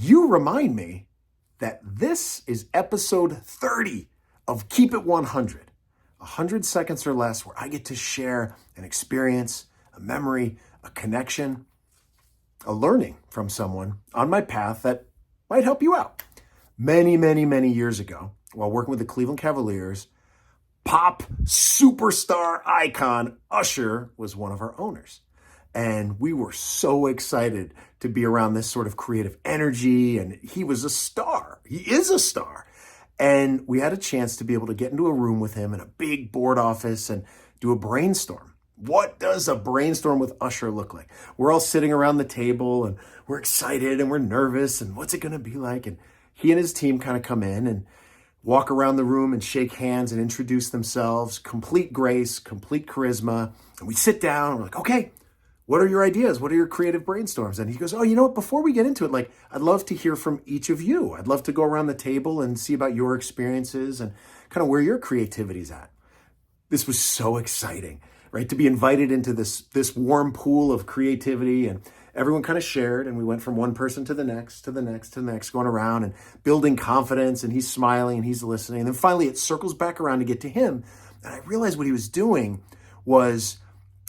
you remind me that this is episode 30 of Keep It 100. 100 seconds or less where I get to share an experience, a memory, a connection, a learning from someone on my path that might help you out. Many years ago, while working with the Cleveland Cavaliers, pop superstar icon Usher was one of our owners. And we were so excited to be around this sort of creative energy. And he was a star. He is a star. And we had a chance to be able to get into a room with him in a big board office and do a brainstorm. What does a brainstorm with Usher look like? We're all sitting around the table and we're excited and we're nervous. And what's it going to be like? And he and his team kind of come in and walk around the room and shake hands and introduce themselves. Complete grace, complete charisma. And we sit down and we're like, okay, what are your ideas? What are your creative brainstorms? And he goes, oh, you know what? Before we get into it, I'd love to hear from each of you. I'd love to go around the table and see about your experiences and kind of where your creativity's at. This was so exciting, right? To be invited into this warm pool of creativity, and everyone kind of shared, and we went from one person to the next, to the next, to the next, going around and building confidence, and he's smiling and he's listening. And then finally it circles back around to get to him. And I realized what he was doing was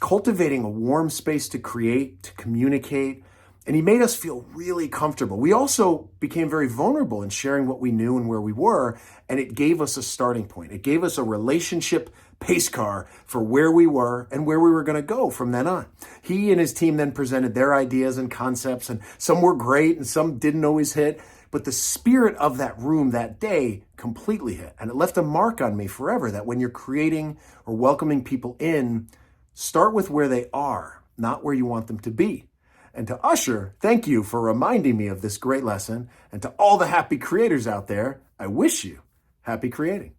cultivating a warm space to create, to communicate, and he made us feel really comfortable. We also became very vulnerable in sharing what we knew and where we were, and it gave us a starting point. It gave us a relationship pace car for where we were and where we were going to go from then on. He and his team then presented their ideas and concepts, and some were great and some didn't always hit, but the spirit of that room that day completely hit, and it left a mark on me forever that when you're creating or welcoming people in, start with where they are, not where you want them to be. And to Usher, thank you for reminding me of this great lesson. And to all the happy creators out there, I wish you happy creating.